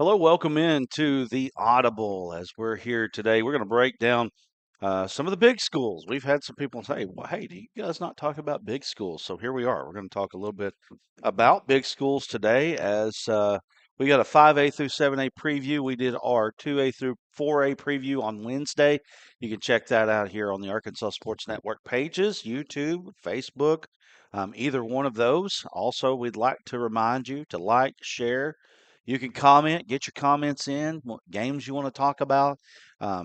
Hello, welcome in to the Audible. As we're here today, we're going to break down some of the big schools. We've had some people say, "Well, hey, do you guys not talk about big schools?" So here we are. We're going to talk a little bit about big schools today. As we got a 5A through 7A preview. We did our 2A through 4A preview on Wednesday. You can check that out here on the Arkansas Sports Network pages, YouTube, Facebook, either one of those. Also, we'd like to remind you to like, share. You can comment, get your comments in, what games you want to talk about.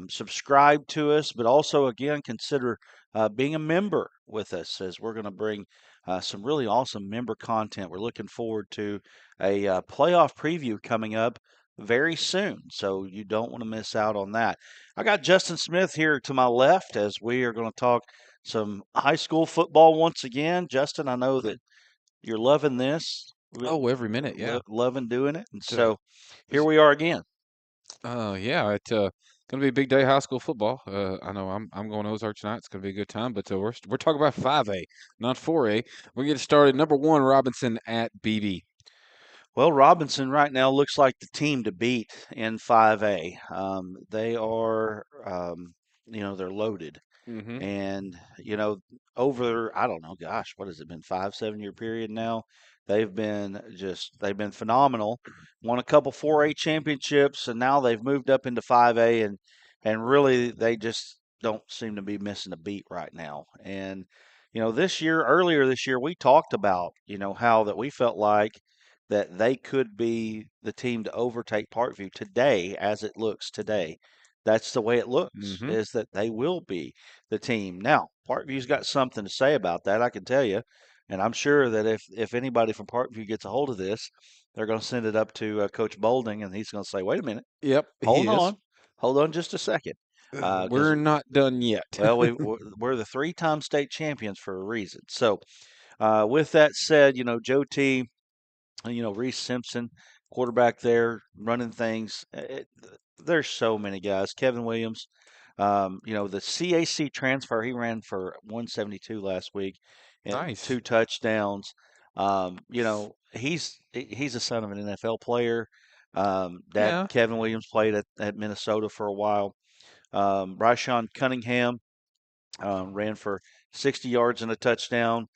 Subscribe to us, but also, again, consider being a member with us as we're going to bring some really awesome member content. We're looking forward to a playoff preview coming up very soon, so you don't want to miss out on that. I got Justin Smith here to my left as we are going to talk some high school football once again. Justin, I know that you're loving this. Oh, every minute, yeah. Loving doing it. And It, uh, so here it's, we are again. yeah, it's gonna be a big day of high school football. I know I'm going to Ozark tonight. It's gonna be a good time. But we're talking about 5A, not 4A. We're getting started. Number one, Robinson at BB. Well, Robinson right now looks like the team to beat in 5A. They are, they're loaded. Mm-hmm. And, over, I don't know, gosh, what has it been, 5, 7 year period now? They've been phenomenal. Won a couple 4A championships, and now they've moved up into 5A, and really they just don't seem to be missing a beat right now. And, earlier this year, we talked about, how that we felt like that they could be the team to overtake Parkview today as it looks today. That's the way it looks, Mm-hmm. is that they will be the team. Now, Parkview's got something to say about that, I can tell you. And I'm sure that if anybody from Parkview gets a hold of this, they're going to send it up to Coach Bolding, and he's going to say, "Wait a minute, Yep, he hold is. on, hold on just a second, because We're not done yet. well, we're the three-time state champions for a reason." So, with that said, Joe T, Reese Simpson, quarterback there, running things. There's so many guys. Kevin Williams, the CAC transfer, he ran for 172 last week, and Nice. 2 touchdowns. He's the son of an NFL player. Dad Yeah. Kevin Williams played at Minnesota for a while. Ryshawn Cunningham ran for 60 yards and a touchdown.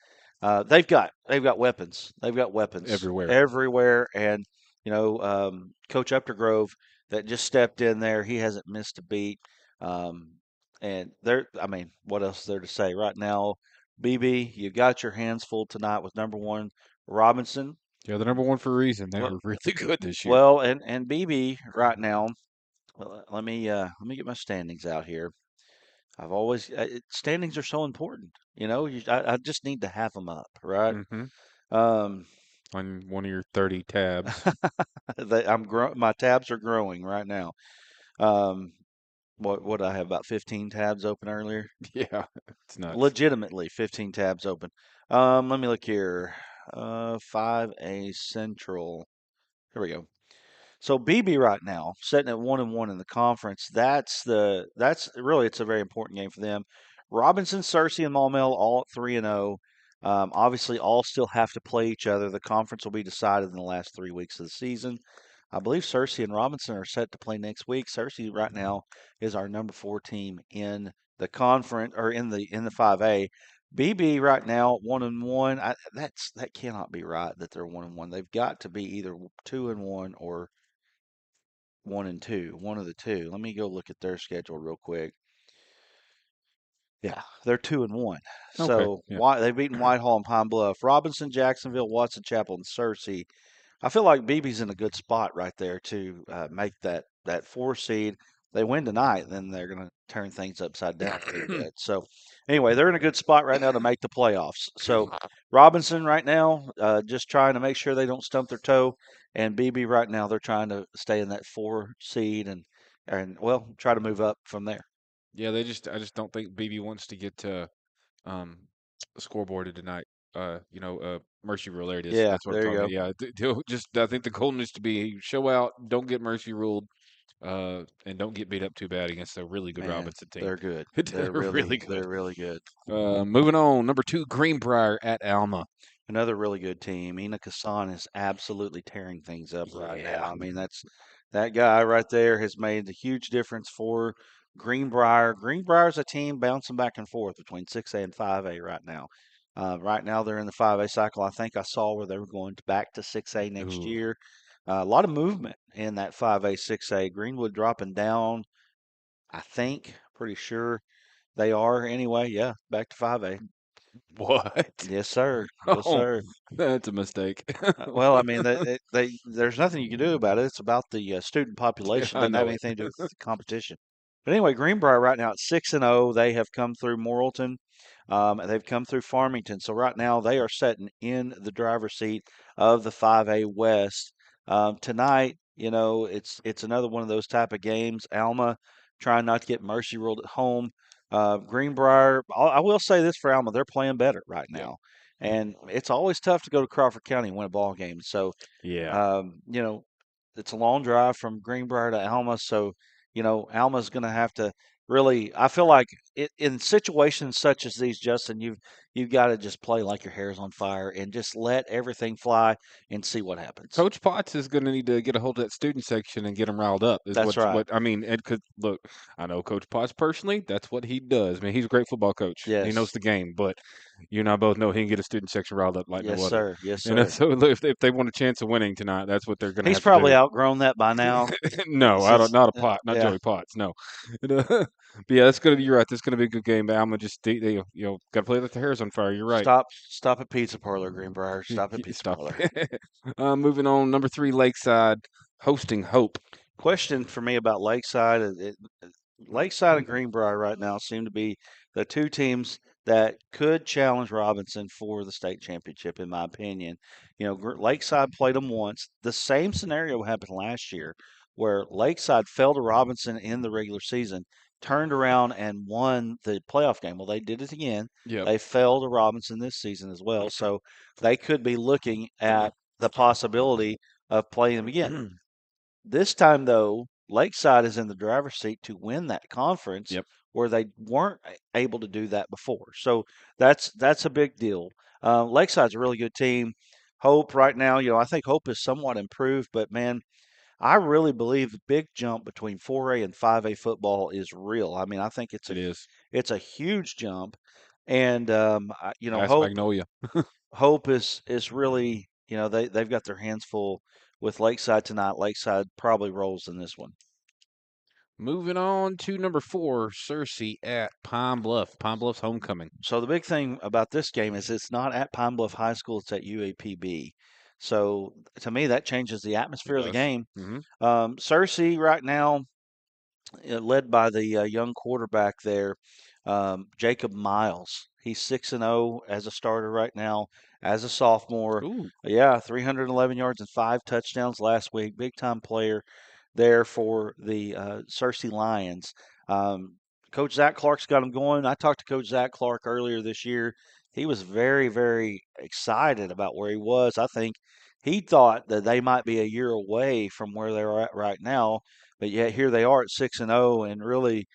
They've got weapons. They've got weapons Everywhere. everywhere, and Coach Updergrove that just stepped in there. He hasn't missed a beat. Um, and I mean, what else is there to say right now? BB, you got your hands full tonight with number one Robinson. Yeah, the number one for a reason. They Well, were really good this year. well, and BB right now. Well, let me get my standings out here. Standings are so important. I just need to have them up, right? Mm-hmm. Um, On one of your 30 tabs. my tabs are growing right now. Um, what I have about 15 tabs open earlier. Yeah, it's nuts. Legitimately 15 tabs open. Let me look here. 5A Central. Here we go. So BB right now sitting at 1-1 in the conference. That's really it's a very important game for them. Robinson, Searcy, and Maumelle all at 3-0. Obviously, all still have to play each other. The conference will be decided in the last 3 weeks of the season. I believe Searcy and Robinson are set to play next week. Searcy right now is our number 4 team in the conference or in the 5A. BB right now 1-1. That cannot be right that they're 1-1. They've got to be either 2-1 or 1-2, one of the two. Let me go look at their schedule real quick. Yeah, they're 2-1. Okay, So yeah. they've beaten Whitehall and Pine Bluff, Robinson, Jacksonville, Watson Chapel, and Searcy. I feel like BB's in a good spot right there to make that 4 seed. They win tonight, then they're going to turn things upside down a little bit. So anyway, they're in a good spot right now to make the playoffs. So Robinson right now, just trying to make sure they don't stump their toe, and BB right now they're trying to stay in that 4 seed and well try to move up from there. Yeah, I just don't think BB wants to get um scoreboarded tonight. Mercy rule. There it is. Yeah, That's what I'm there you talking go. about. Yeah, just I think the goal needs to be show out, don't get mercy ruled, and don't get beat up too bad against a really good Man, Robinson team. they're good. They're really good. They're really good. Moving on, number two, Greenbrier at Alma. Another really good team. Ina Kassan is absolutely tearing things up right Yeah, now. I mean, That guy right there has made a huge difference for Greenbrier. Greenbrier's a team bouncing back and forth between 6A and 5A right now. Right now, they're in the 5A cycle. I think I saw where they were going back to 6A next Ooh, year. A lot of movement in that 5A, 6A. Greenwood dropping down, I think, pretty sure they are anyway. Yeah, back to 5A. what? Yes, sir. Yes, Oh, sir. that's a mistake. Well, I mean, there's nothing you can do about it. It's about the student Yeah, population. It I doesn't have know it. anything to do with the competition. But anyway, Greenbrier right now at 6-0. They have come through Morrilton. They've come through Farmington. So right now they are sitting in the driver's seat of the 5A West. Tonight, it's another one of those type of games. Alma trying not to get mercy ruled at home. Greenbrier, I will say this for Alma, they're playing better right Yep. now. And it's always tough to go to Crawford County and win a ball game. So, Yeah. um, you know, it's a long drive from Greenbrier to Alma. So, Alma's going to have to really. I feel like in situations such as these, Justin, you've got to just play like your hair's on fire and just let everything fly and see what happens. Coach Potts is going to need to get a hold of that student section and get them riled up. Is That's right. what I mean. And because look, I know Coach Potts personally. That's what he does. I mean, he's a great football coach. He knows Yes. the game. But you and I both know he can get a student section riled up like no Yes, other. sir. Yes, You know, sir. so look, if they want a chance of winning tonight, that's what they're going to He's have to probably do. outgrown that by now. No, I don't. Since Not a pot. Not yeah, Joey Potts. No. But yeah, that's gonna. You're right. That's gonna be a good game. But I'm gonna just got to play like the hair's on fire. You're right. stop at Pizza Parlor, Greenbrier. Stop at Pizza Stop. Parlor. Moving on. Number 3, Lakeside hosting Hope. Question for me about Lakeside. Lakeside and Greenbrier right now seem to be the two teams that could challenge Robinson for the state championship, in my opinion. Lakeside played them once. The same scenario happened last year where Lakeside fell to Robinson in the regular season, turned around and won the playoff game. Well, they did it again. Yep. They fell to Robinson this season as well. So they could be looking at the possibility of playing them again. This time, though, Lakeside is in the driver's seat to win that conference Yep. where they weren't able to do that before. So that's a big deal. Lakeside's a really good team. Hope right now, I think Hope is somewhat improved, but man, I really believe the big jump between 4A and 5A football is real. I mean, I think It is. it's a huge jump, and Ask Hope Magnolia. is really, they've got their hands full with Lakeside tonight. Lakeside probably rolls in this one. Moving on to number 4, Cersei at Pine Bluff. Pine Bluff's homecoming. So the big thing about this game is it's not at Pine Bluff High School; it's at UAPB. So to me, that changes the It atmosphere of the does. game. Hmm. Cersei right now, led by the young quarterback there, Jacob Miles. He's 6-0 as a starter right now, as a sophomore. Ooh. Yeah, 311 yards and 5 touchdowns last week. Big time player there for the Cersei Lions. Um, Coach Zach Clark's got him going. I talked to Coach Zach Clark earlier this year. He was very, very excited about where he was. I think he thought that they might be a year away from where they're at right now, but yet here they are at 6-0, and really,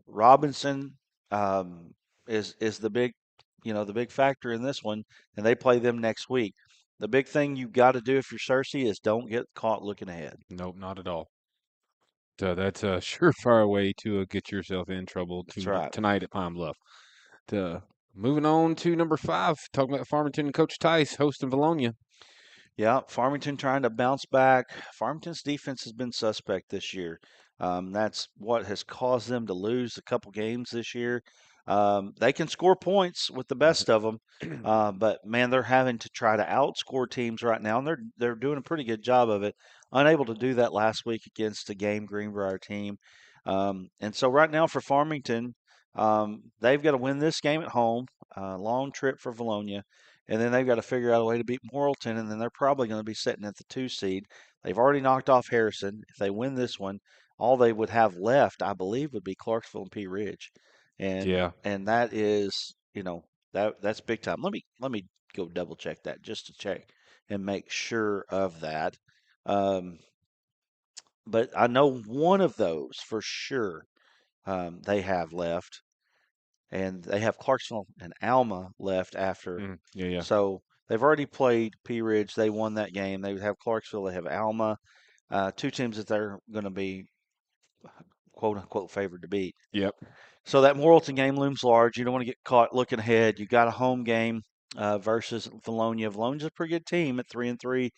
Robinson um, is the big factor in this one, and they play them next week. The big thing you got to do if you're Cersei is don't get caught looking ahead. Nope, not at all. So that's a surefire way to get yourself in trouble That's right. tonight at Pine Bluff. Uh, Moving on to number 5, talking about Farmington and Coach Tice hosting Valonia. Yeah, Farmington trying to bounce back. Farmington's defense has been suspect this year. That's what has caused them to lose a couple games this year. They can score points with the best of them, but man, they're having to try to outscore teams right now, and they're doing a pretty good job of it. Unable to do that last week against a game Greenbrier team, and so right now for Farmington, they've got to win this game at home. Long trip for Valonia, and then they've got to figure out a way to beat Morrilton, and then they're probably going to be sitting at the 2 seed. They've already knocked off Harrison. If they win this one, all they would have left, I believe, would be Clarksville and Pea Ridge, and Yeah. that is, that's big time. Let me go double check that just to check and make sure of that. Um, but I know one of those for sure they have left, and they have Clarksville and Alma left after. Yeah, yeah. So they've already played Pea Ridge. They won that game. They have Clarksville. They have Alma. two teams that they're going to be quote unquote favored to beat. Yep. So that Morrilton game looms large. You don't want to get caught looking ahead. You got a home game versus Valonia. Valonia's a pretty good team at 3-3,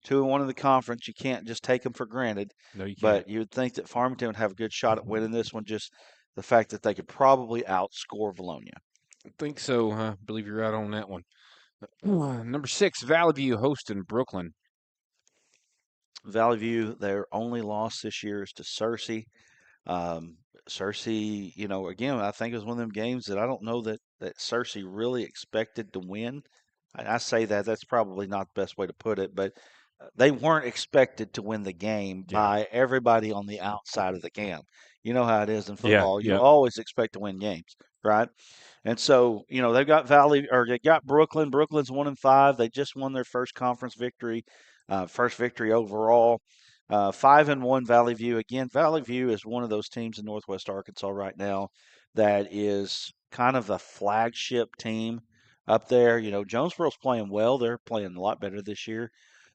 2-1 in the conference. You can't just take them for granted. No, you can't. But you would think that Farmington would have a good shot at winning this one. Just the fact that they could probably outscore Valonia. I think so. I believe you're right on that one. Number 6, Valley View hosting Brooklyn. Valley View, their only loss this year is to Searcy. Um, Cersei, again, I think it was one of them games that I don't know that Cersei really expected to win. I say that that's probably not the best way to put it, but they weren't expected to win the game Yeah. by everybody on the outside of the camp. You know how it is in Yeah. football. You Yeah. always expect to win games, right? And so, they've got they got Brooklyn. Brooklyn's 1-5. They just won their first conference victory, first victory overall. 5-1 Valley View. Again, Valley View is one of those teams in Northwest Arkansas right now that is kind of a flagship team up there. Jonesboro's playing well. They're playing a lot better this year.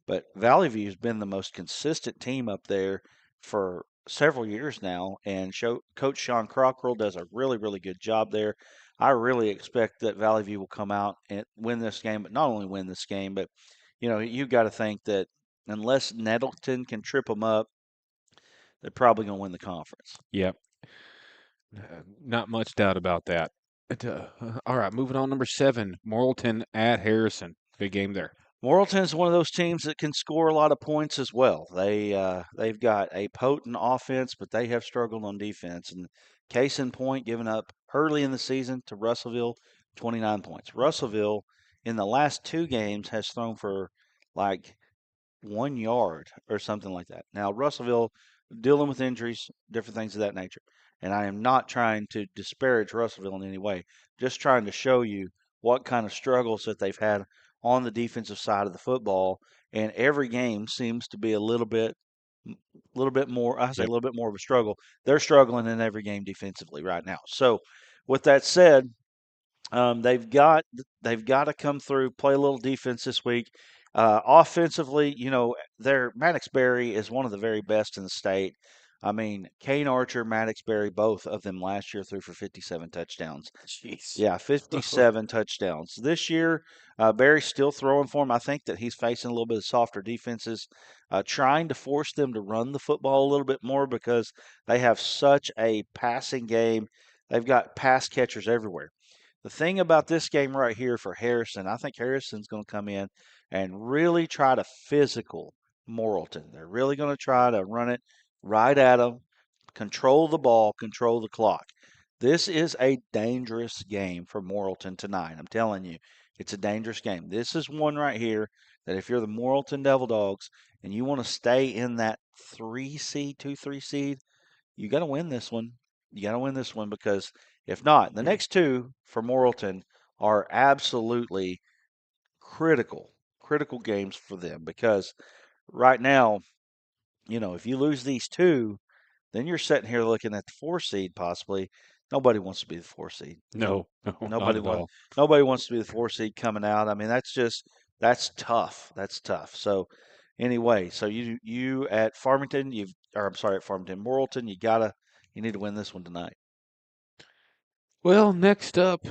But Valley View's been the most consistent team up there for several years now. And Coach Sean Cockrell does a really, really good job there. I really expect that Valley View will come out and win this game, but not only win this game, but you got to think that unless Nettleton can trip them up, they're probably going to win the conference. Yeah. Not much doubt about that. All right, moving on. Number 7, Morrilton at Harrison. Big game there. Morrilton's one of those teams that can score a lot of points as well. They've got a potent offense, but they have struggled on defense. And case in point, giving up early in the season to Russellville, 29 points. Russellville in the last two games has thrown for like 1 yard or something like that. Now, Russellville dealing with injuries, different things of that nature. And I am not trying to disparage Russellville in any way, just trying to show you what kind of struggles that they've had on the defensive side of the football. And every game seems to be a little bit more, I say a Yep. little bit more of a struggle. They're struggling in every game defensively right now. So, with that said, they've got to come through, play a little defense this week. Offensively, their Maddox Berry is one of the very best in the state. I mean, Kane Archer, Maddox Berry, both of them last year threw for 57 touchdowns. Jeez. Yeah, 57 touchdowns. This year, Barry's still throwing for him. I think that he's facing a little bit of softer defenses, trying to force them to run the football a little bit more because they have such a passing game. They've got pass catchers everywhere. The thing about this game right here for Harrison, I think Harrison's going to come in and really try to physical Morrilton. They're really going to try to run it right at them, control the ball, control the clock. This is a dangerous game for Morrilton tonight. I'm telling you, it's a dangerous game. This is one right here that if you're the Morrilton Devil Dogs and you want to stay in that 3 seed, 2-3 seed, you got to win this one. You got to win this one because if not, the next two for Morrilton are absolutely critical, critical games for them because right now, if you lose these two, then you're sitting here looking at the 4 seed possibly. Nobody wants to be the 4 seed. No, no, not Nobody at wants all. nobody wants to be the 4 seed coming out. I mean, that's tough. That's tough. So anyway, so you at Farmington, I'm sorry, at Farmington, Morrilton, you need to win this one tonight. Well, next up,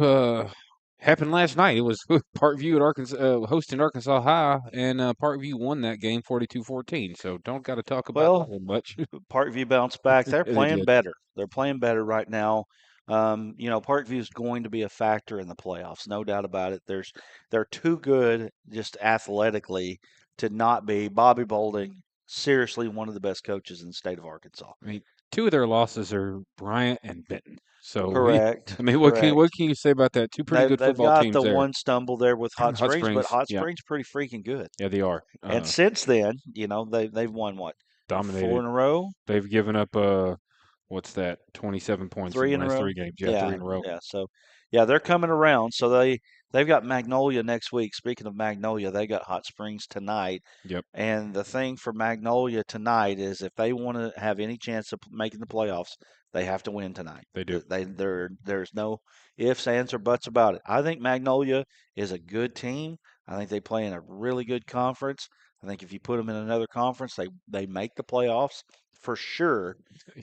happened last night. It was Parkview at Arkansas, hosting Arkansas High, and Parkview won that game 42-14. So don't got to talk about that Well, one much. Parkview bounced back. They're They playing did. better. They're playing better right now. Parkview is going to be a factor in the playoffs, no doubt about it. They're too good just athletically to not be. Bobby Bolding, seriously one of the best coaches in the state of Arkansas. I mean, two of their losses are Bryant and Benton. So Correct, I mean, what correct. can you say about that? Two pretty good They've football got teams the there. one stumble there with Hot Hot Springs, but Springs, Hot yeah, Springs pretty freaking good. yeah, they are And since then, they've won what, four dominated. in a row. They've given up what's that? 27 points in Three the in a last row. 3 games. Yeah, three Yeah, in a row. yeah. So, yeah, they're coming around. So they've got Magnolia next week. Speaking of Magnolia, they got Hot Springs tonight. Yep, And the thing for Magnolia tonight is if they want to have any chance of making the playoffs, they have to win tonight. they do. There's no ifs, ands, or buts about it. I think Magnolia is a good team. I think they play in a really good conference. I think if you put them in another conference, they make the playoffs for sure.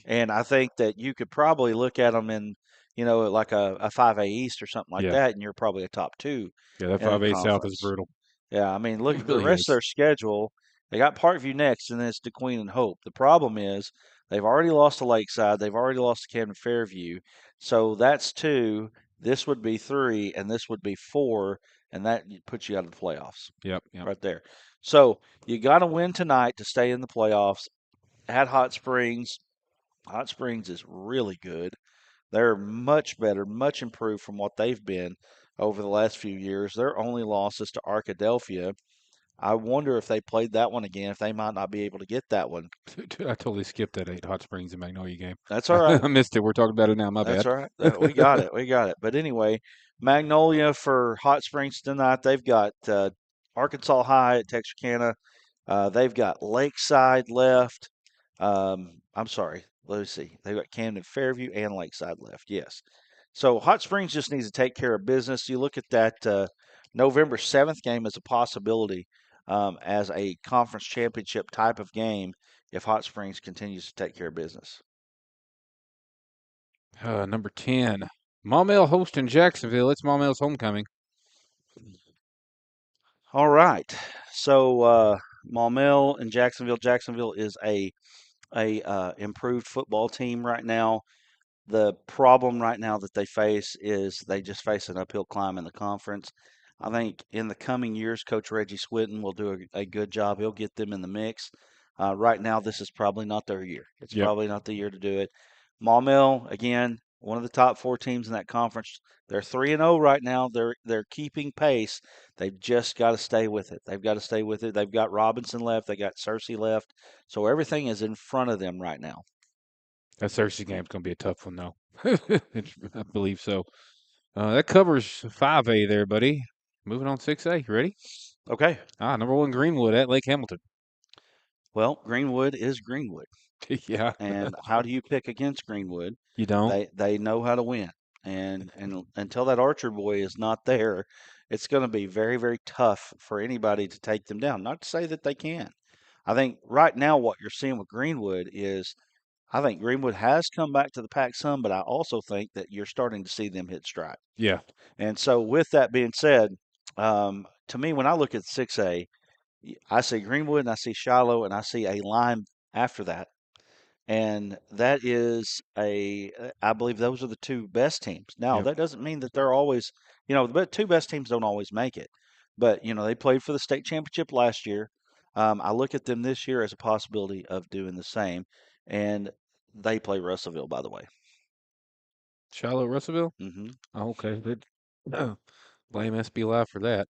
And I think that you could probably look at them in, like a 5A East or something like Yeah, that, and you're probably a top two yeah, that in a 5A South is conference. brutal. Yeah, I mean, look It at the really rest of is. their schedule. They got Parkview next, and then it's DeQueen and Hope. The problem is they've already lost to Lakeside. They've already lost to Camden Fairview. So that's two. This would be three, and this would be four, and that puts you out of the playoffs Yep, yep. right there. So you got to win tonight to stay in the playoffs. At Hot Springs, Hot Springs is really good. They're much better, much improved from what they've been over the last few years. Their only loss is to Arkadelphia. I wonder if they played that one again, if they might not be able to get that one. I totally skipped that 8 Hot Springs and Magnolia game. That's all right. I missed it. We're talking about it now. My That's bad. all right. We got it. We got it. But anyway, Magnolia for Hot Springs tonight. They've got Arkansas High at Texarkana. They've got Lakeside left. I'm sorry. Let me see. They've got Camden Fairview and Lakeside left. Yes. So Hot Springs just needs to take care of business. You look at that November 7th game as a possibility as a conference championship type of game if Hot Springs continues to take care of business. Number 10. Maumelle hosting Jacksonville. It's Maumell's homecoming. All right. So Maumelle and Jacksonville. Jacksonville is a improved football team right now. The problem right now that they face is they just face an uphill climb in the conference. I think in the coming years, Coach Reggie Swinton will do a good job. He'll get them in the mix. Right now, this is probably not their year. It's Yep. probably not the year to do it. Maumelle, again, one of the top four teams in that conference. They're 3-0 right now. They're keeping pace. They've just got to stay with it. They've got to stay with it. They've got Robinson left. They got Cersei left. So everything is in front of them right now. That Thursday game's going to be a tough one, though. I believe so. That covers 5A there, buddy. Moving on 6A. You ready? Okay. Number 1 Greenwood at Lake Hamilton. Well, Greenwood is Greenwood. Yeah, And how do you pick against Greenwood? you don't. They know how to win. And until that Archer boy is not there, it's going to be very, very tough for anybody to take them down. Not to say that they can. I think right now what you're seeing with Greenwood is I think Greenwood has come back to the pack some, but I also think that you're starting to see them hit stride. Yeah, And so with that being said, to me, when I look at 6A, I see Greenwood and I see Shiloh and I see a line after that. And that is I believe those are the two best teams. Now, yep. that doesn't mean that they're always, the two best teams don't always make it. But, they played for the state championship last year. I look at them this year as a possibility of doing the same. And they play Russellville, by the way. Shiloh Russellville? Hmm. Oh, okay. Blame SB Live for that.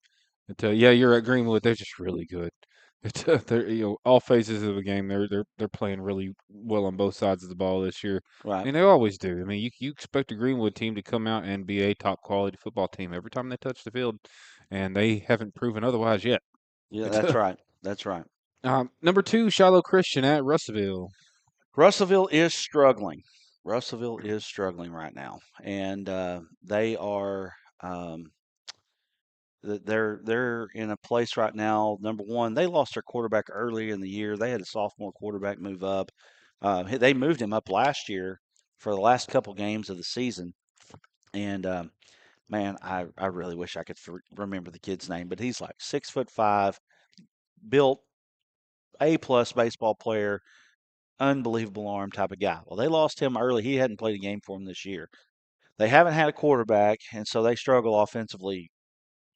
But, yeah, you're at Greenwood. They're just really good. They're all phases of the game. They're playing really well on both sides of the ball this year. I Right. mean, they always do. I mean, you expect a Greenwood team to come out and be a top quality football team every time they touch the field, and they haven't proven otherwise yet. Yeah, It's, that's right. That's right. number 2, Shiloh Christian at Russellville. Russellville is struggling. Russellville is struggling right now. And they are. They're in a place right now. Number one, they lost their quarterback early in the year. They had a sophomore quarterback move up. They moved him up last year for the last couple games of the season. And man, I really wish I could remember the kid's name, but he's like 6'5", built A+ baseball player, unbelievable arm type of guy. Well, they lost him early. He hadn't played a game for them this year. They haven't had a quarterback, and so they struggle offensively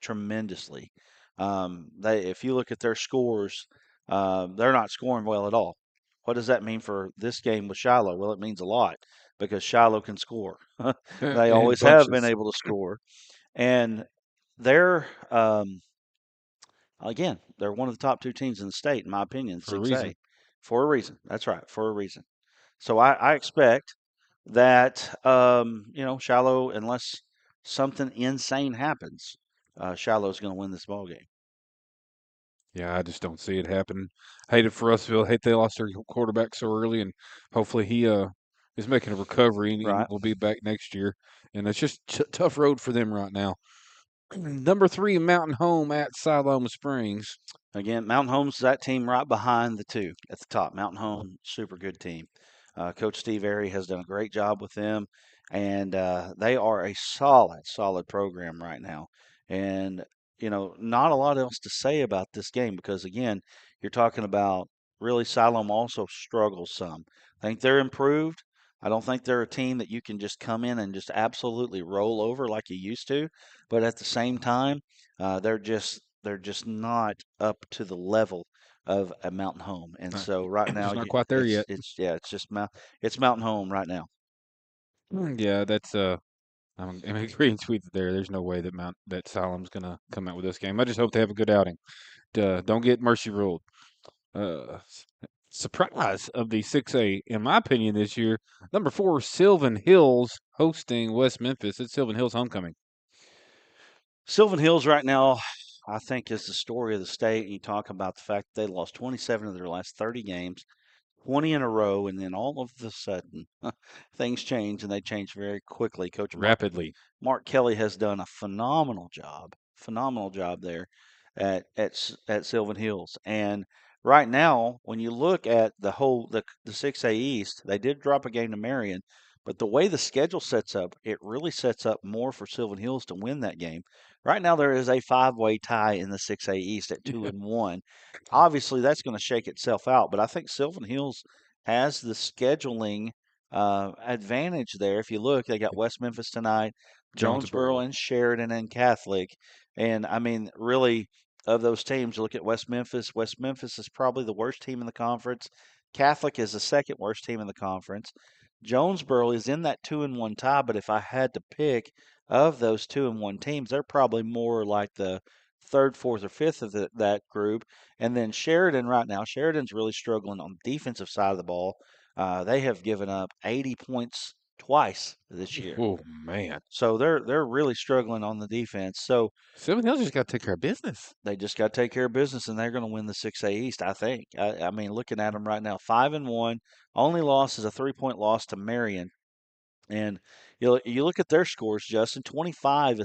tremendously. If you look at their scores, they're not scoring well at all. What does that mean for this game with Shiloh? Well, it means a lot because Shiloh can score. They In always have been bunches able to score, and they're again they're one of the top two teams in the state, in my opinion, for a six reason. A, for a reason. That's right, for a reason. So I expect that Shiloh, unless something insane happens, Shiloh's going to win this ball game. Yeah, I just don't see it happening. Hate it for Russellville. Hate they lost their quarterback so early, and hopefully he is making a recovery and Right. will be back next year. And it's just tough road for them right now. Number 3, Mountain Home at Siloam Springs. Again, Mountain Home's that team right behind the two at the top. Mountain Home, super good team. Coach Steve Airy has done a great job with them, and they are a solid, solid program right now. And not a lot else to say about this game because again, you're talking about really Siloam also struggles some. I think they're improved. I don't think they're a team that you can just come in and just absolutely roll over like you used to, but at the same time, they're just not up to the level of a Mountain Home. And so right now Just not quite there yet. it's just it's Mountain Home right now. Yeah, that's I'm agreeing with you there. There's no way that Solemn's gonna come out with this game. I just hope they have a good outing. Don't get mercy ruled. S- Surprise of the 6A, in my opinion, this year. Number 4, Sylvan Hills hosting West Memphis. It's Sylvan Hills homecoming. Sylvan Hills right now, I think, is the story of the state. You talk about the fact that they lost 27 of their last 30 games. 20 in a row, and then all of a sudden things change, and they change very quickly. Coach Rapidly. Mark Kelly has done a phenomenal job there at Sylvan Hills. And right now, when you look at the 6A East, they did drop a game to Marion, but the way the schedule sets up, it really sets up more for Sylvan Hills to win that game. Right now, there is a five-way tie in the 6A East at 2-1. Obviously, that's going to shake itself out, but I think Sylvan Hills has the scheduling advantage there. If you look, they got West Memphis tonight, Jonesboro Jonesboro. and Sheridan and Catholic. And I mean, really, of those teams, you look at West Memphis. West Memphis is probably the worst team in the conference. Catholic is the second worst team in the conference. Jonesboro is in that 2-1 tie, but if I had to pick of those 2-1 teams, they're probably more like the third, fourth, or fifth of that group. And then Sheridan right now, Sheridan's really struggling on the defensive side of the ball. They have given up 80 points twice this year. Oh man. So they're really struggling on the defense. So Sylvan Hills just got to take care of business. they just got to take care of business, and they're going to win the 6A East. I think. I mean, looking at them right now, 5-1. Only loss is a 3-point loss to Marion. And you look at their scores, Justin. 25 The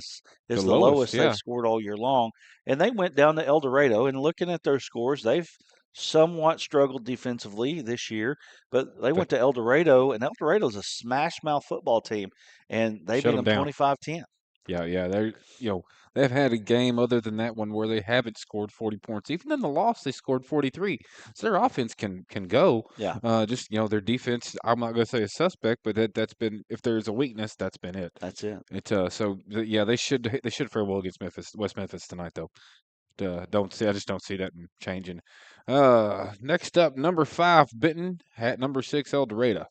is the lowest, lowest they've yeah. scored all year long, and they went down to El Dorado. And looking at their scores, they've somewhat struggled defensively this year, but they The, went to El Dorado, and El Dorado's a smash mouth football team, and they Shut beat them them down. 25-10. Yeah, yeah. They've had a game other than that one where they haven't scored 40 points. Even in the loss, they scored 43. So their offense can go. Yeah, Just their defense. I'm not going to say a suspect, but that's been if there's a weakness, that's been it. that's it. Yeah, they should fare well against West Memphis tonight though. I just don't see that changing. Next up, number 5, Benton at number 6, El Dorado.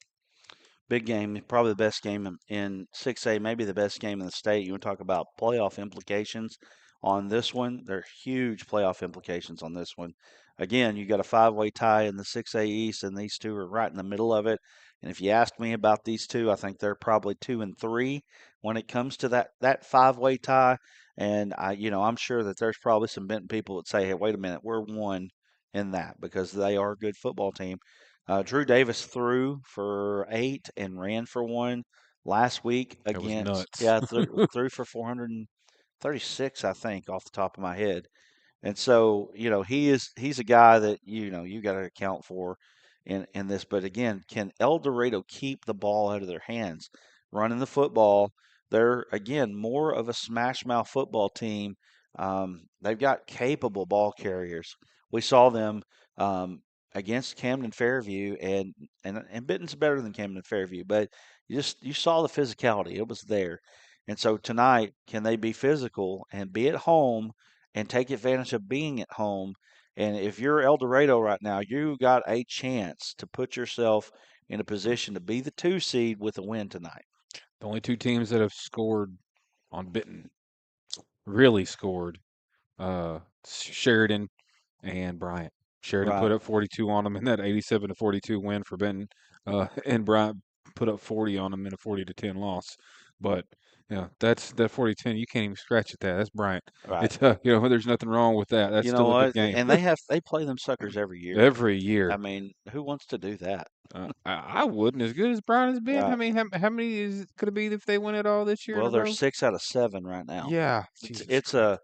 Big game, probably the best game in 6A, maybe the best game in the state. You want to talk about playoff implications on this one? There are huge playoff implications on this one. Again, you got a five-way tie in the 6A East, and these two are right in the middle of it. And if you ask me about these two, I think they're probably 2 and 3 when it comes to that five-way tie. And I'm sure that there's probably some Benton people that say, "Hey, wait a minute, we're one in that," because they are a good football team. Drew Davis threw for 8 and ran for 1 last week It was against, nuts. yeah, threw for 436, I think, off the top of my head. And so, he's a guy that you got to account for in this. But again, can El Dorado keep the ball out of their hands, running the football? They're again more of a smash mouth football team. They've got capable ball carriers. We saw them um, against Camden Fairview, and Benton's better than Camden Fairview, but you saw the physicality. It was there. And so tonight, can they be physical and be at home and take advantage of being at home? And if you're El Dorado right now, you got a chance to put yourself in a position to be the 2 seed with a win tonight. The only two teams that have scored on Benton, really scored, Sheridan and Bryant. Sheridan Right. put up 42 on them in that 87-42 win for Benton, and Bryant put up 40 on them in a 40-10 loss. But yeah, that's that 40-10. You can't even scratch at that. That's Bryant. Right. It's there's nothing wrong with that. That's You know still a good what? game And they play them suckers every year. every I year. mean, who wants to do that? I wouldn't as good as Bryant has been. I Right. mean, how many could it be if they win it all this year in Well, a they're row? 6 out of 7 right now. Yeah, It's Jesus it's Christ. a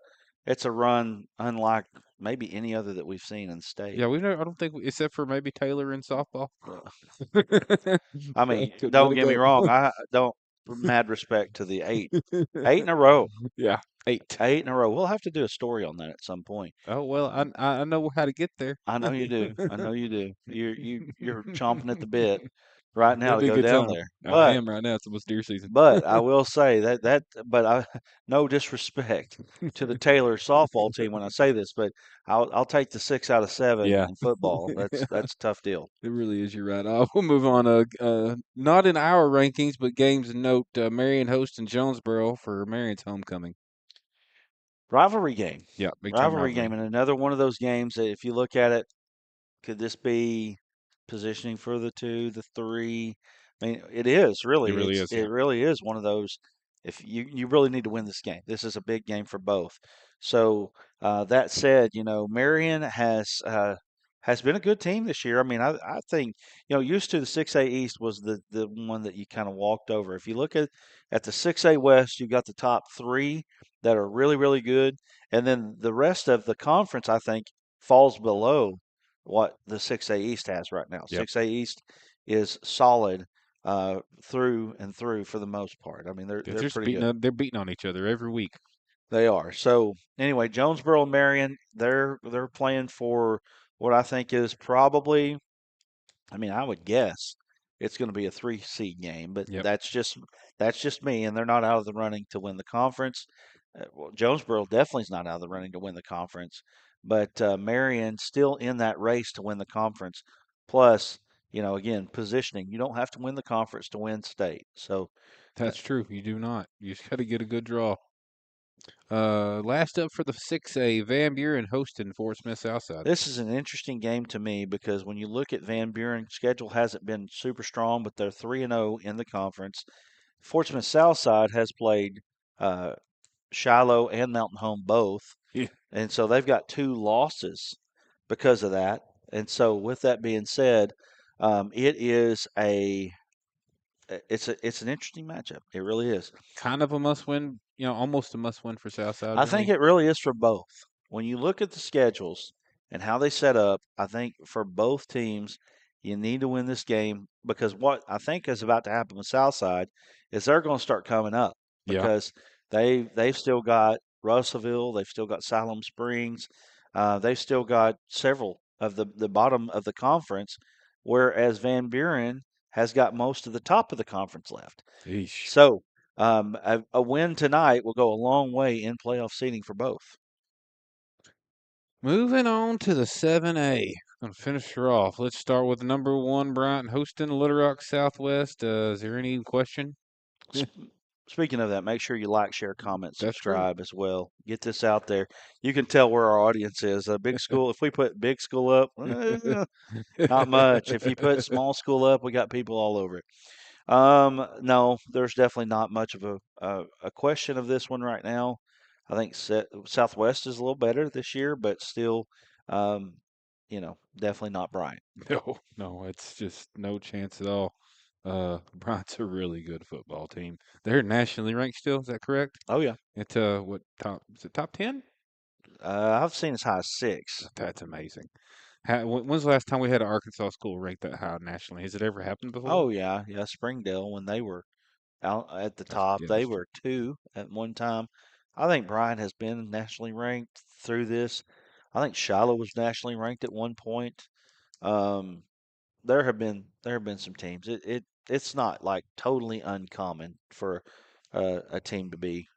it's a run unlike maybe any other that we've seen in the state. Yeah, we never. I don't think except for maybe Taylor in softball. Uh, I mean, Couldn't let don't it get me go. wrong. I don't mad respect to the eight in a row, Yeah, 8. 8 in a row. We'll have to do a story on that at some point. Oh well, I know how to get there. I know you do. I know you do. You're chomping at the bit right now It'll to be a go good down time. there. I am right now. It's almost deer season. But I will say but I no disrespect to the Taylor softball team when I say this, but I'll take the 6 out of 7 Yeah, in football. it That's a tough deal. really is. You're right. We'll move on. Not in our rankings, but games of note. Marion hosting Jonesboro for Marion's homecoming. Rivalry game. Yeah, big time Rivalry game rivalry. and another one of those games that if you look at it, could this be positioning for the 2, the 3? I mean, it is It really. really is. It Yeah, really is one of those. If you really need to win this game, this is a big game for both. So that said, Marion has been a good team this year. I mean, I think used to the 6A East was the one that you kind of walked over. If you look at the 6A West, you got the top three that are really really good, and then the rest of the conference I think falls below what the 6A East has right now. yep. 6A East is solid through and through for the most part. I mean, They're they're just pretty good. they're beating on each other every week. They are. So anyway, Jonesboro and Marion, they're playing for what I think is probably. I mean, I would guess it's going to be a 3 seed game, but Yep, that's just me, and they're not out of the running to win the conference. Well, Jonesboro definitely is not out of the running to win the conference, but Marion still in that race to win the conference. Plus, again, positioning. You don't have to win the conference to win state. So uh, that's true. You do not. You just got to get a good draw. Last up for the 6A, Van Buren hosting Fort Smith Southside. this is an interesting game to me because when you look at Van Buren's schedule hasn't been super strong, but they're 3-0 in the conference. Fort Smith Southside has played uh, Shiloh and Mountain Home both, Yeah, and so they've got 2 losses because of that. And so, with that being said, it is it's an interesting matchup. It really is. kind of a must win. Almost a must win for Southside, I think really. it really is for both. When you look at the schedules and how they set up, I think for both teams, you need to win this game because what I think is about to happen with Southside is they're going to start coming up Yeah, because they've still got Russellville, they've still got Siloam Springs, they've still got several of the bottom of the conference, whereas Van Buren has got most of the top of the conference left. Eesh. So a win tonight will go a long way in playoff seeding for both. Moving on to the 7A. Gonna finish her off. Let's start with number one, Bryant hosting Little Rock Southwest. Is there any question? Speaking of that, make sure you like, share, comment, That's right. subscribe as well. Get this out there. You can tell where our audience is. A big school, if we put big school up, not much. If you put small school up, we got people all over it. No, there's definitely not much of a question of this one right now. I think Southwest is a little better this year, but still, um, definitely not Bryant. No, no, it's just no chance at all. Bryant's a really good football team. They're nationally ranked still. Is that correct? Oh yeah, It's what top? Is it top 10? I've seen as high as 6. That's amazing. When's the last time we had an Arkansas school ranked that high nationally? Has it ever happened before? Oh yeah, yeah. Springdale when they were out at the top, Yeah, they that's true. were 2 at one time. I think Bryant has been nationally ranked through this. I think Shiloh was nationally ranked at one point. Um, there have been some teams. It's not like totally uncommon for a team to be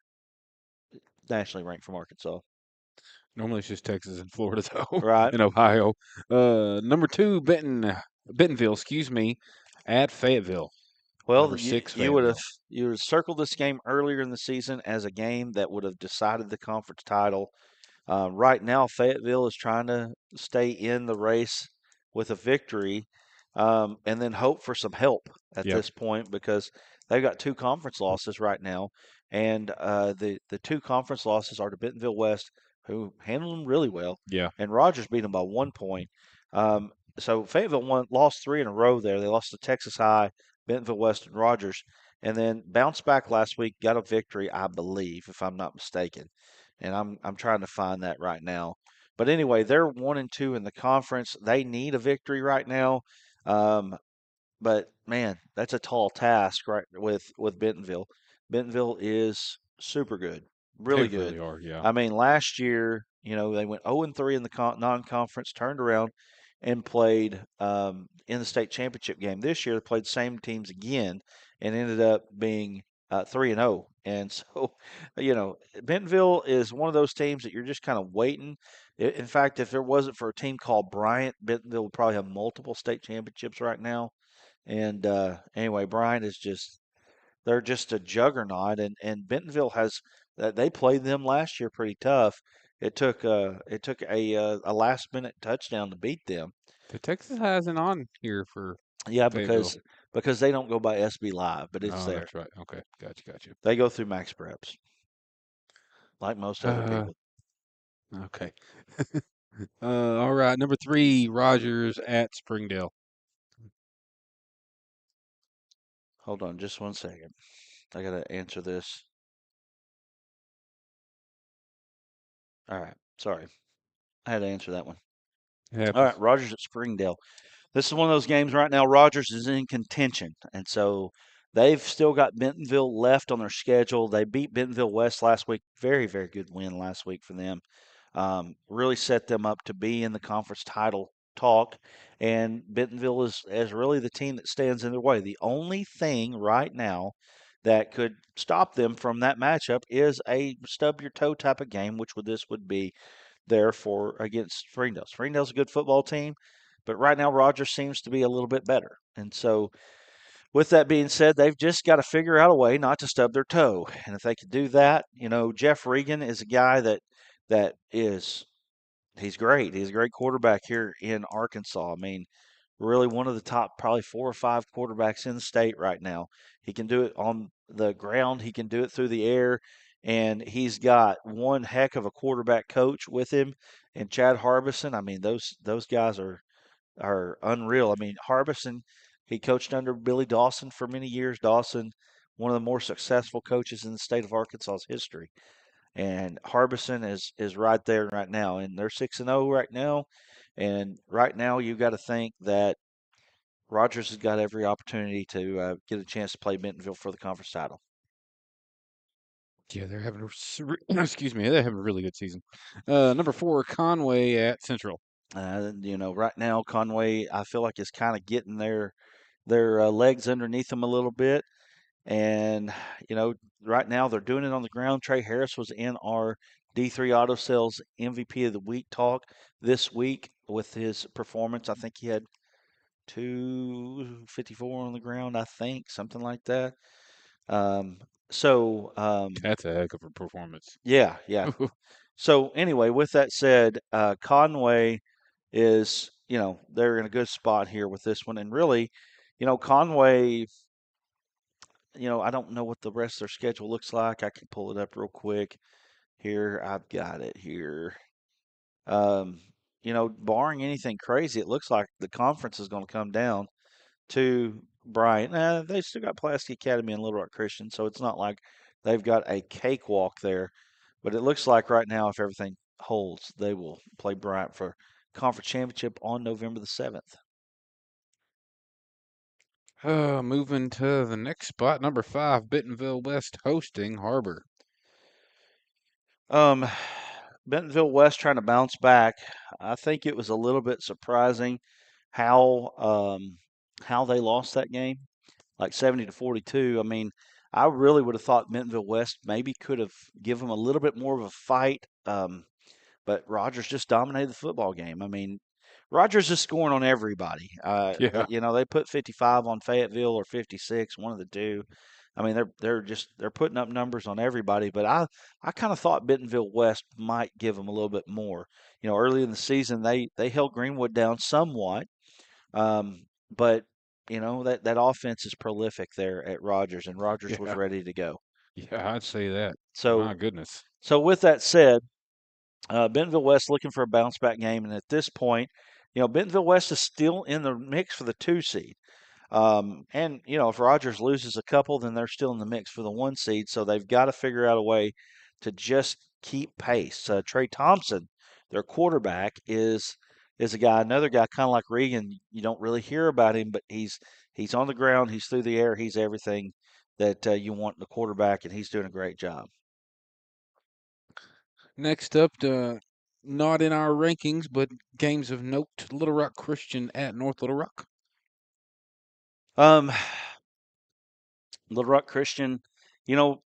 nationally ranked from Arkansas, Normally it's just Texas and Florida though, right? and Ohio. Number two, Bentonville, excuse me, at Fayetteville. Number Well, you six, you would have Fayetteville. you would have circled this game earlier in the season as a game that would have decided the conference title. Right now, Fayetteville is trying to stay in the race with a victory, and then hope for some help at Yep. this point because they've got 2 conference losses right now, and the 2 conference losses are to Bentonville West, who handled them really well, Yeah. and Rogers beat them by 1 point. Um, so Fayetteville lost 3 in a row there. They lost to Texas High, Bentonville West, and Rogers, and then bounced back last week, got a victory, I believe, if I'm not mistaken and I'm trying to find that right now. But anyway, they're 1-2 in the conference. They need a victory right now. Um, but man, that's a tall task, right? With Bentonville. Bentonville is super good, They really good. really are. Yeah. I mean, last year, they went 0-3 in the non-conference, turned around and played in the state championship game. This year, they played the same teams again and ended up being 3-0. And so, Bentonville is one of those teams that you're just kind of waiting. In fact, if there wasn't for a team called Bryant, Bentonville would probably have multiple state championships right now. And anyway, Bryant is just they're just a juggernaut, and Bentonville has they played them last year pretty tough. It took a last minute touchdown to beat them. The Texas hasn't on here for Yeah, Fayetteville. because they don't go by SB Live, but it's Oh, there. that's right. Okay, gotcha, gotcha. They go through Max Preps like most other Uh, people. okay. All right. Number three, Rogers at Springdale. Hold on, just one second. I gotta answer this. All right, sorry, I had to answer that one. It All right, happens. Rogers at Springdale. This is one of those games right now. Rogers is in contention, and so they've still got Bentonville left on their schedule. They beat Bentonville West last week. Very, very good win last week for them. Really set them up to be in the conference title talk. And Bentonville is really the team that stands in their way. The only thing right now that could stop them from that matchup is a stub your toe type of game, which this would be there for against Springdale. Springdale's a good football team, but right now Rogers seems to be a little bit better. And so, with that being said, they've just got to figure out a way not to stub their toe. And if they could do that, Jeff Regan is a guy that is he's great. He's a great quarterback here in Arkansas. I mean, really one of the top probably 4 or 5 quarterbacks in the state right now. He can do it on the ground, he can do it through the air, and he's got one heck of a quarterback coach with him and Chad Harbison. I mean, those guys are unreal. I mean, Harbison, he coached under Billy Dawson for many years. Dawson, one of the more successful coaches in the state of Arkansas's history. And Harbison is right there right now, and they're 6-0 right now. And right now, you got to think that Rogers has got every opportunity to get a chance to play Bentonville for the conference title. Yeah, they're having excuse me, they're having a really good season. Number four, Conway at Central. Right now Conway, I feel like is kind of getting their legs underneath them a little bit, and you know, right now they're doing it on the ground. Trey Harris was in our D3 Auto Sales MVP of the Week talk this week with his performance. I think he had 254 on the ground. I think something like that. Um, so That's a heck of a performance. yeah, yeah. So anyway, with that said, Conway is, they're in a good spot here with this one. And really, Conway, I don't know what the rest of their schedule looks like. I can pull it up real quick here. I've got it here. Um, barring anything crazy, it looks like the conference is going to come down to Bryant. They still got Pulaski Academy and Little Rock Christian, so it's not like they've got a cakewalk there. But it looks like right now, if everything holds, they will play Bryant for conference championship on November the 7th. Moving to the next spot, number five, Bentonville West hosting Harbor. Um, Bentonville West trying to bounce back. I think it was a little bit surprising how how they lost that game, like 70-42. I mean, I really would have thought Bentonville West maybe could have given them a little bit more of a fight. But Rogers just dominated the football game. I mean, Rogers is scoring on everybody. Yeah, They put 55 on Fayetteville or 56, one of the two. I mean, they're putting up numbers on everybody. But I kind of thought Bentonville West might give them a little bit more. Early in the season they held Greenwood down somewhat, but that offense is prolific there at Rogers, and Rogers was yeah, ready to go. yeah, I'd say that. So My goodness. so with that said, Bentonville West looking for a bounce back game, and at this point, Bentonville West is still in the mix for the 2 seed. And if Rogers loses a couple, then they're still in the mix for the 1 seed. So they've got to figure out a way to just keep pace. Trey Thompson, their quarterback is a guy, another guy kind of like Regan. You don't really hear about him, but he's on the ground, he's through the air, he's everything that you want in a quarterback, and he's doing a great job. Next up, not in our rankings, but games of note: Little Rock Christian at North Little Rock. Um, Little Rock Christian, you know,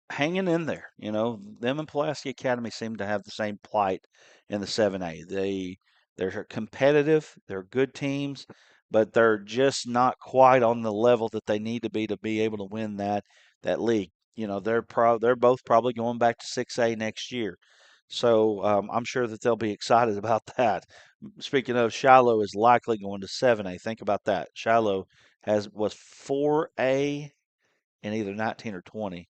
hanging in there. Them and Pulaski Academy seem to have the same plight in the 7A. They're competitive, they're good teams, but they're just not quite on the level that they need to be able to win that league. They're both probably going back to 6A next year. So I'm sure that they'll be excited about that. Speaking of, Shiloh is likely going to 7A. Think about that. Shiloh was 4A in either 19 or 20.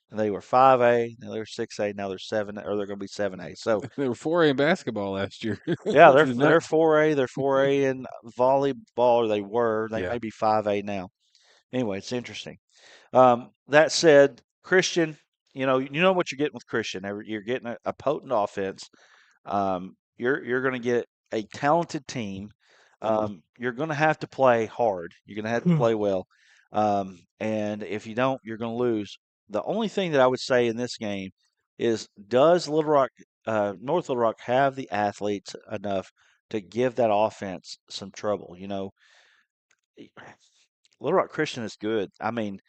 And they were 5A, now they're 6A, now they're 7, or they're going to be 7A. So They were 4A in basketball last year, yeah, which was they're nuts. 4A, they're 4A in volleyball, or they were. They Yeah. may be 5A now. Anyway, it's interesting. That said, Christian, you know what you're getting with Christian. You're getting a potent offense. You're going to get a talented team. You're going to have to play hard. You're going to have to play well. And if you don't, you're going to lose. The only thing that I would say in this game is, does North Little Rock have the athletes enough to give that offense some trouble? Little Rock Christian is good. I mean,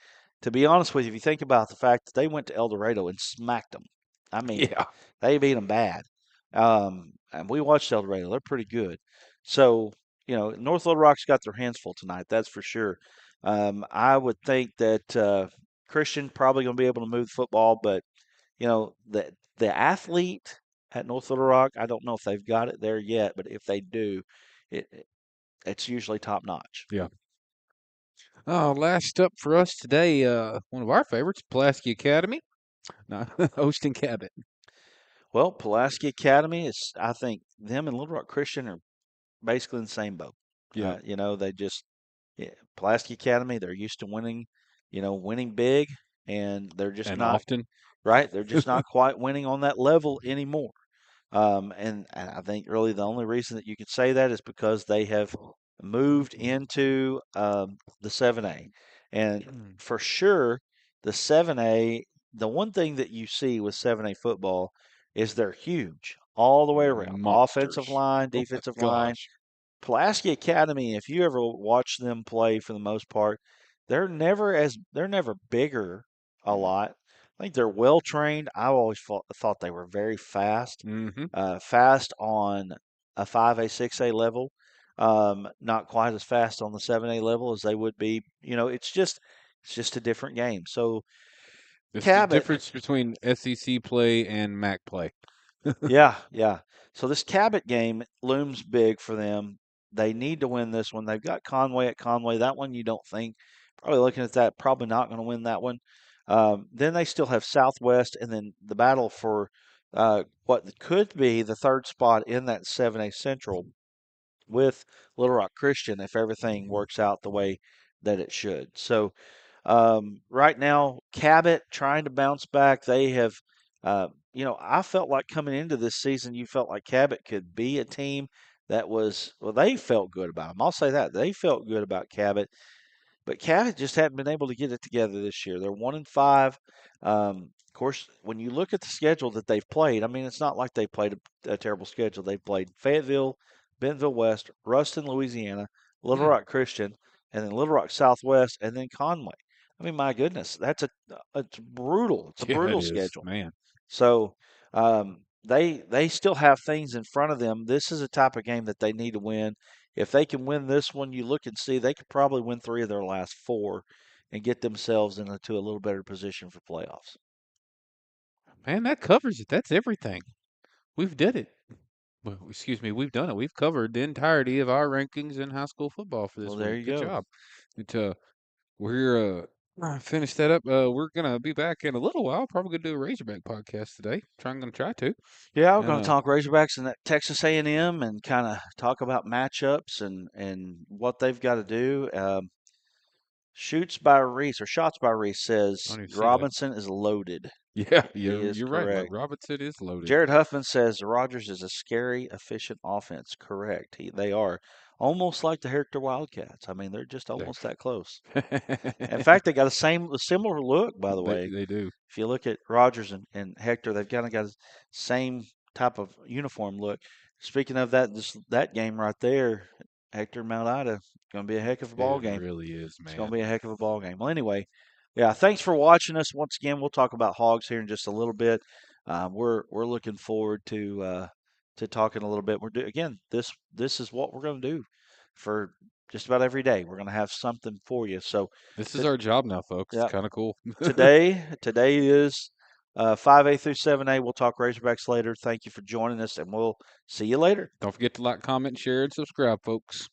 to be honest with you, if you think about the fact that they went to El Dorado and smacked them, I mean, Yeah. they beat them bad. And we watched El Dorado; they're pretty good. So, North Little Rock's got their hands full tonight. That's for sure. I would think that Christian probably going to be able to move the football, but the athlete at North Little Rock, I don't know if they've got it there yet, but if they do, it's usually top notch. Yeah. Last up for us today, one of our favorites, Pulaski Academy, not hosting Cabot. Well, Pulaski Academy is, I think, them and Little Rock Christian are basically in the same boat. Yeah. They just, yeah, Pulaski Academy, they're used to winning, winning big, and they're just And not, often. right. They're just not quite winning on that level anymore. And I think really the only reason that you could say that is because they have moved into the 7A. And for sure, the 7A, the one thing that you see with 7A football is they're huge all the way around. Offensive Monsters. line, Oh my defensive line. gosh. Pulaski Academy, if you ever watch them play for the most part, they're never bigger a lot. I think they're well trained. I always thought they were very fast, Mm-hmm. fast on a 5A, 6A level. Not quite as fast on the 7A level as they would be. It's just a different game. So It's the Cabot, difference between SEC play and MAC play. yeah, yeah. So this Cabot game looms big for them. They need to win this one. They've got Conway at Conway. That one you don't think. Probably looking at that, probably not going to win that one. Then they still have Southwest, and then the battle for what could be the third spot in that 7A Central with Little Rock Christian if everything works out the way that it should. So right now, Cabot trying to bounce back. They have, I felt like coming into this season, you felt like Cabot could be a team that was, well, they felt good about them. I'll say that. They felt good about Cabot, but Cabot just hadn't been able to get it together this year. They're 1-5. Of course, when you look at the schedule that they've played, I mean, it's not like they played a terrible schedule. They've played Fayetteville, Bentonville West, Ruston, Louisiana, Little Hmm. Rock Christian, and then Little Rock Southwest, and then Conway. I mean, my goodness, it's brutal. It's a Yeah, it brutal is, schedule. man. So they still have things in front of them. This is a type of game that they need to win. If they can win this one, you look and see they could probably win 3 of their last 4 and get themselves into a little better position for playoffs. Man, that covers it. That's everything. We've did it. Well, excuse me, we've done it. We've covered the entirety of our rankings in high school football for Well, this there week. you Good go. job. It, we're finish that up. We're gonna be back in a little while. Probably gonna do a Razorback podcast today. Gonna try to. Yeah, we're And going to talk Razorbacks and that Texas A&M and kind of talk about matchups and what they've got to do. Shoots by Reese or Shots by Reese I says don't even see that. Robinson is loaded. Yeah, He is you're right. correct. Robinson is loaded. Jared Huffman says Rogers is a scary, efficient offense. Correct. They are almost like the Hector Wildcats. I mean, they're just They're almost that close. In fact, they got a similar look, by the they way. they do. If you look at Rogers and Hector, they've kind of got the same type of uniform look. Speaking of that game right there, Hector and Mount Ida, going to be a heck of a ball It game. really is, It's going man. to be a heck of a ball game. Well, anyway, yeah, thanks for watching us. Once again, we'll talk about hogs here in just a little bit. We're looking forward to talking a little bit. Again, this is what we're going to do for just about every day. We're going to have something for you. So, This is to, our job now, folks. It's yeah, kind of cool. today is 5A through 7A. We'll talk Razorbacks later. Thank you for joining us, and we'll see you later. Don't forget to like, comment, share, and subscribe, folks.